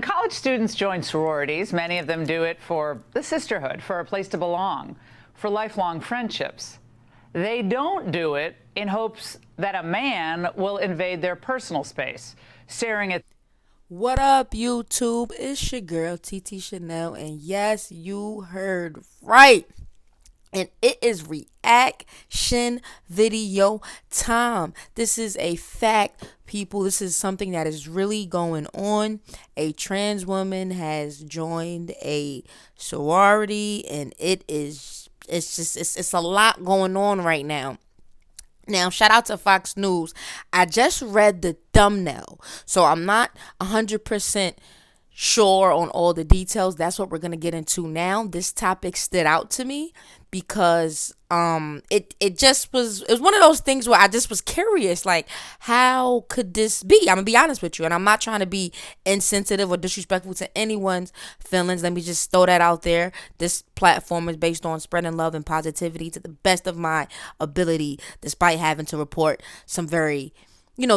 College students join sororities. Many of them do it for the sisterhood, for a place to belong, for lifelong friendships. They don't do it in hopes that a man will invade their personal space, staring at What up, YouTube? It's your girl, TT Chanel, and yes, you heard right. And it is reaction video time. This is a fact, people. This is something that is really going on. A trans woman has joined a sorority, and it's a lot going on right now. Now, shout out to Fox News. I just read the thumbnail, so I'm not 100% sure on all the details. That's what we're going to get into now. This topic stood out to me because it was one of those things where I just was curious, like, how could this be? I'm gonna be honest with you, and I'm not trying to be insensitive or disrespectful to anyone's feelings. Let me just throw that out there. This platform is based on spreading love and positivity to the best of my ability, despite having to report some very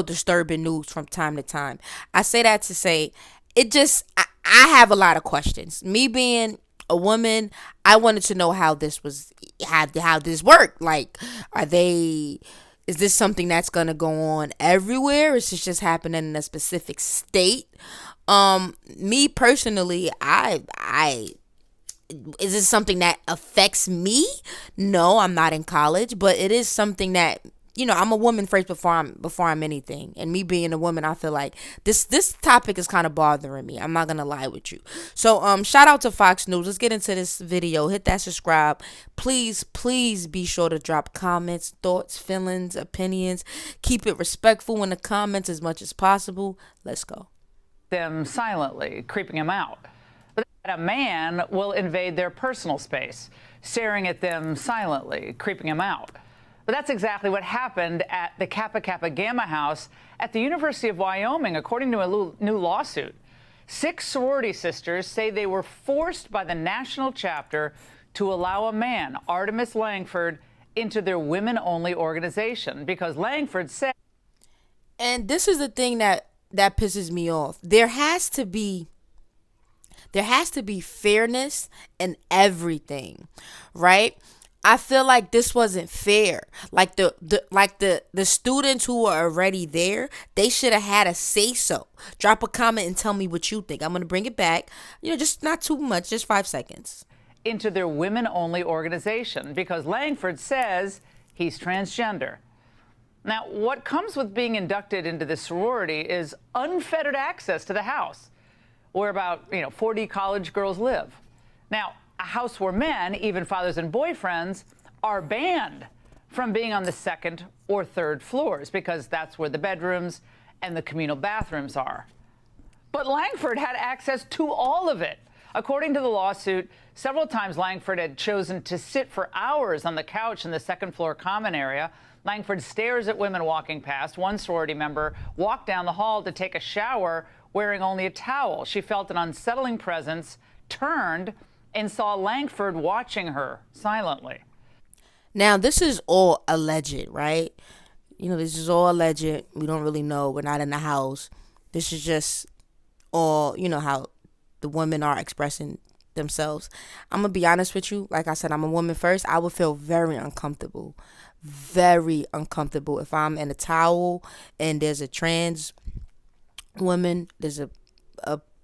disturbing news from time to time. I say that to say I have a lot of questions. Me being a woman, I wanted to know how this worked. Like, is this something that's gonna go on everywhere? Is this just happening in a specific state? Me personally, I is this something that affects me? No, I'm not in college, but it is something that I'm a woman first before I'm anything. And me being a woman, I feel like this topic is kind of bothering me. I'm not gonna lie with you. So shout out to Fox News. Let's get into this video. Hit that subscribe. Please be sure to drop comments, thoughts, feelings, opinions. Keep it respectful in the comments as much as possible. Let's go. them silently, creeping them out. But that a man will invade their personal space, staring at them silently, creeping them out. But that's exactly what happened at the Kappa Kappa Gamma House at the University of Wyoming, according to a new lawsuit. 6 sorority sisters say they were forced by the national chapter to allow a man, Artemis Langford, into their women-only organization because Langford said, And this is the thing that pisses me off. There has to be fairness in everything, right? I feel like this wasn't fair. Like the students who were already there, they should have had a say so. Drop a comment and tell me what you think. I'm gonna bring it back. Just not too much, just 5 seconds. into their women-only organization because Langford says he's transgender. Now, what comes with being inducted into this sorority is unfettered access to the house, where about 40 college girls live. Now, a house where men, even fathers and boyfriends, are banned from being on the second or third floors because that's where the bedrooms and the communal bathrooms are. But Langford had access to all of it. According to the lawsuit, several times Langford had chosen to sit for hours on the couch in the second floor common area. Langford stares at women walking past. One sorority member walked down the hall to take a shower wearing only a towel. She felt an unsettling presence, turned, and saw Langford watching her silently. Now, this is all alleged, right? This is all alleged. We don't really know. We're not in the house. This is just all, how the women are expressing themselves. I'm going to be honest with you. Like I said, I'm a woman first. I would feel very uncomfortable if I'm in a towel and there's a trans woman, there's a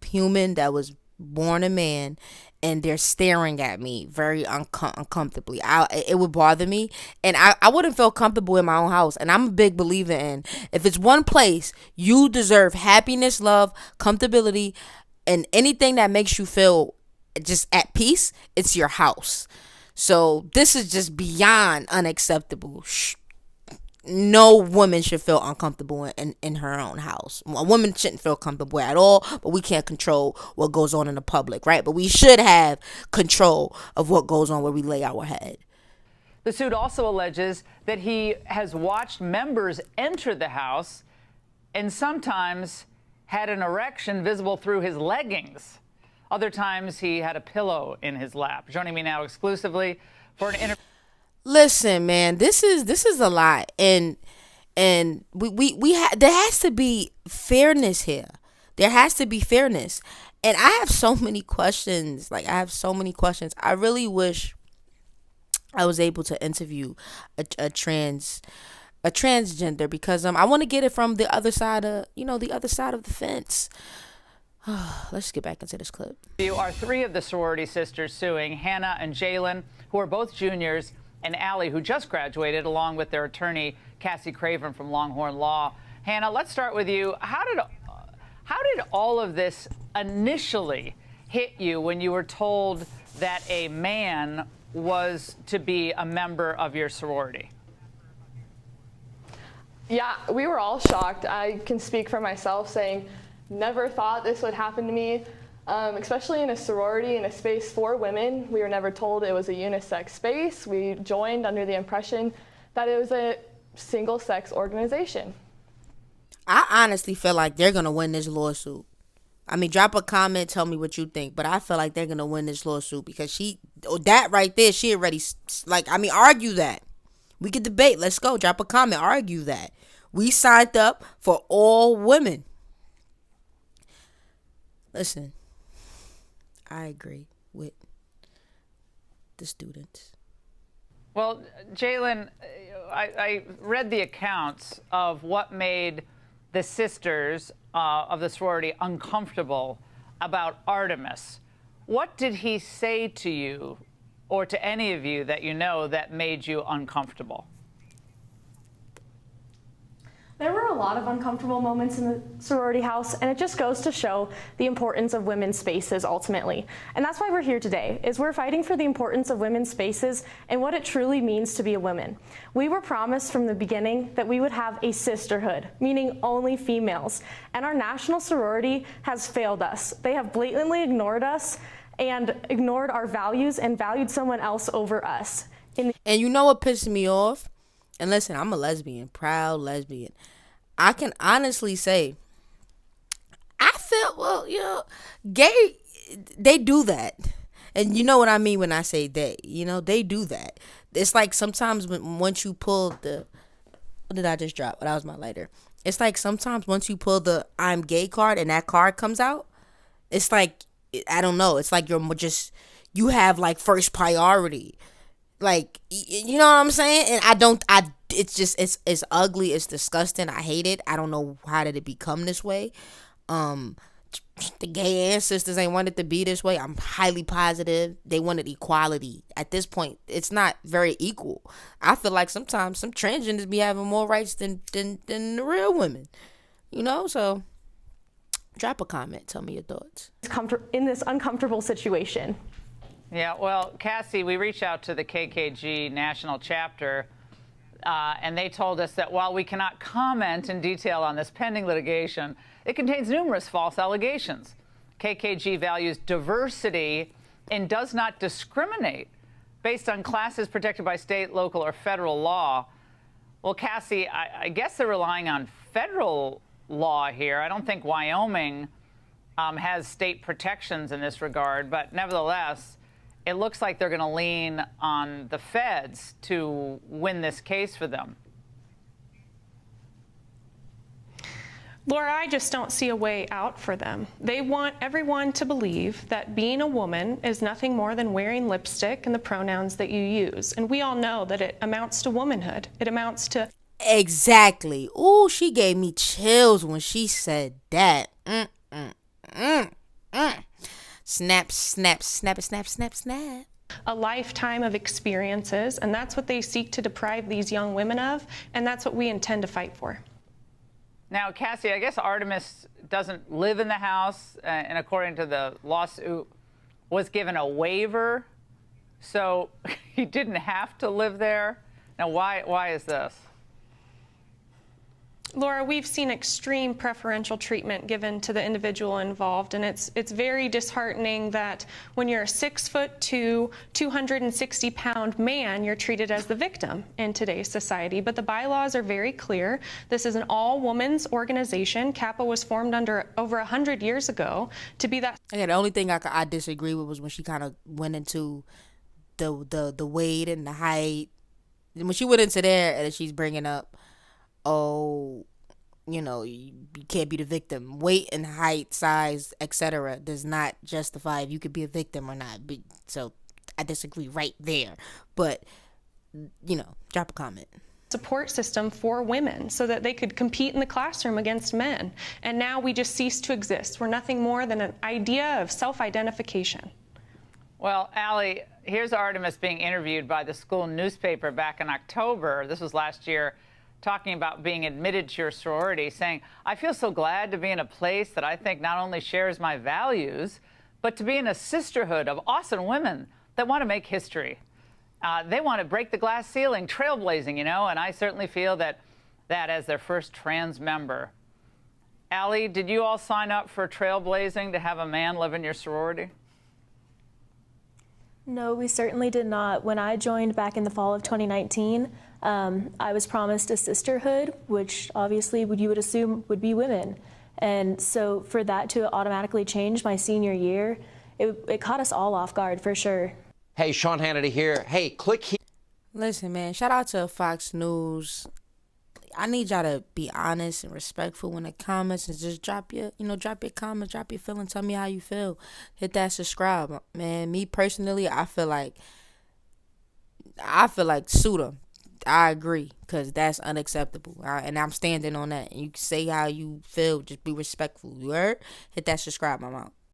human that was born a man, and they're staring at me very uncomfortably. It would bother me, and I wouldn't feel comfortable in my own house. And I'm a big believer in, if it's one place you deserve happiness, love, comfortability, and anything that makes you feel just at peace, it's your house. So this is just beyond unacceptable. No woman should feel uncomfortable in her own house. A woman shouldn't feel comfortable at all, but we can't control what goes on in the public, right? But we should have control of what goes on where we lay our head. The suit also alleges that he has watched members enter the house and sometimes had an erection visible through his leggings. Other times he had a pillow in his lap. Joining me now exclusively for an interview. Listen, man, this is a lot, and there has to be fairness here. There has to be fairness, And I have so many questions. Like, I have so many questions. I really wish I was able to interview a transgender, because I want to get it from the other side of, the other side of the fence. Let's get back into this clip. You are three of the sorority sisters suing, Hannah and Jalen, who are both juniors, and Allie, who just graduated, along with their attorney, Cassie Craven from Longhorn Law. Hannah, let's start with you. How did all of this initially hit you when you were told that a man was to be a member of your sorority? Yeah, we were all shocked. I can speak for myself, saying never thought this would happen to me, especially in a sorority, in a space for women. We were never told it was a unisex space. We joined under the impression that it was a single-sex organization. I honestly feel like they're going to win this lawsuit. I mean, drop a comment, tell me what you think, but I feel like they're going to win this lawsuit, because that right there, she already, argue that. We could debate. Let's go. Drop a comment. Argue that. We signed up for all women. Listen, I agree with the students. Well, Jalen, I read the accounts of what made the sisters of the sorority uncomfortable about Artemis. What did he say to you, or to any of you that you know, that made you uncomfortable? There were a lot of uncomfortable moments in the sorority house, and it just goes to show the importance of women's spaces ultimately. And that's why we're here today, is we're fighting for the importance of women's spaces and what it truly means to be a woman. We were promised from the beginning that we would have a sisterhood, meaning only females. And our national sorority has failed us. They have blatantly ignored us and ignored our values and valued someone else over us. And you know what pissed me off? And listen, I'm a lesbian, proud lesbian. I can honestly say, I feel, gay, they do that. And you know what I mean when I say they, they do that. It's like sometimes once you pull what did I just drop? That was my lighter. It's like sometimes once you pull the I'm gay card and that card comes out, it's like, I don't know. It's like you have like first priority. Like, you know what I'm saying? And it's ugly. It's disgusting. I hate it. I don't know how did it become this way. The gay ancestors ain't wanted to be this way. I'm highly positive they wanted equality. At this point, it's not very equal. I feel like sometimes some transgenders be having more rights than the real women. So drop a comment. Tell me your thoughts. In this uncomfortable situation. Yeah, well, Cassie, we reached out to the KKG national chapter, and they told us that while we cannot comment in detail on this pending litigation, it contains numerous false allegations. KKG values diversity and does not discriminate based on classes protected by state, local, or federal law. Well, Cassie, I guess they're relying on federal law here. I don't think Wyoming has state protections in this regard, but nevertheless, it looks like they're going to lean on the feds to win this case for them. Laura, I just don't see a way out for them. They want everyone to believe that being a woman is nothing more than wearing lipstick and the pronouns that you use. And we all know that it amounts to womanhood. It amounts to... Exactly. Ooh, she gave me chills when she said that. Snap, snap, snap, snap, snap, snap. A lifetime of experiences, and that's what they seek to deprive these young women of, and that's what we intend to fight for. Now, Cassie, I guess Artemis doesn't live in the house, and according to the lawsuit, was given a waiver, so he didn't have to live there. Now, why is this? Laura, we've seen extreme preferential treatment given to the individual involved, and it's very disheartening that when you're a 6'2", 260-pound man, you're treated as the victim in today's society. But the bylaws are very clear. This is an all-women's organization. Kappa was formed over 100 years ago to be that. Yeah, the only thing I disagree with was when she kind of went into the weight and the height. When she went into there and she's bringing up, you can't be the victim. Weight and height, size, etc. does not justify if you could be a victim or not. So I disagree right there. But, drop a comment. Support system for women so that they could compete in the classroom against men. And now we just cease to exist. We're nothing more than an idea of self-identification. Well, Allie, here's Artemis being interviewed by the school newspaper back in October. This was last year, talking about being admitted to your sorority, saying, I feel so glad to be in a place that I think not only shares my values, but to be in a sisterhood of awesome women that want to make history. They want to break the glass ceiling, trailblazing, and I certainly feel that as their first trans member. Allie, did you all sign up for trailblazing to have a man live in your sorority? No, we certainly did not. When I joined back in the fall of 2019, I was promised a sisterhood, which obviously you would assume would be women. And so for that to automatically change my senior year, it caught us all off guard for sure. Hey, Sean Hannity here. Hey, click here. Listen, man, shout out to Fox News. I need y'all to be honest and respectful in the comments and just drop your comments, drop your feelings, tell me how you feel. Hit that subscribe, man. Me personally, I feel like sue them. I agree, because that's unacceptable. And I'm standing on that. And you can say how you feel, just be respectful. You heard? Hit that subscribe, I'm out.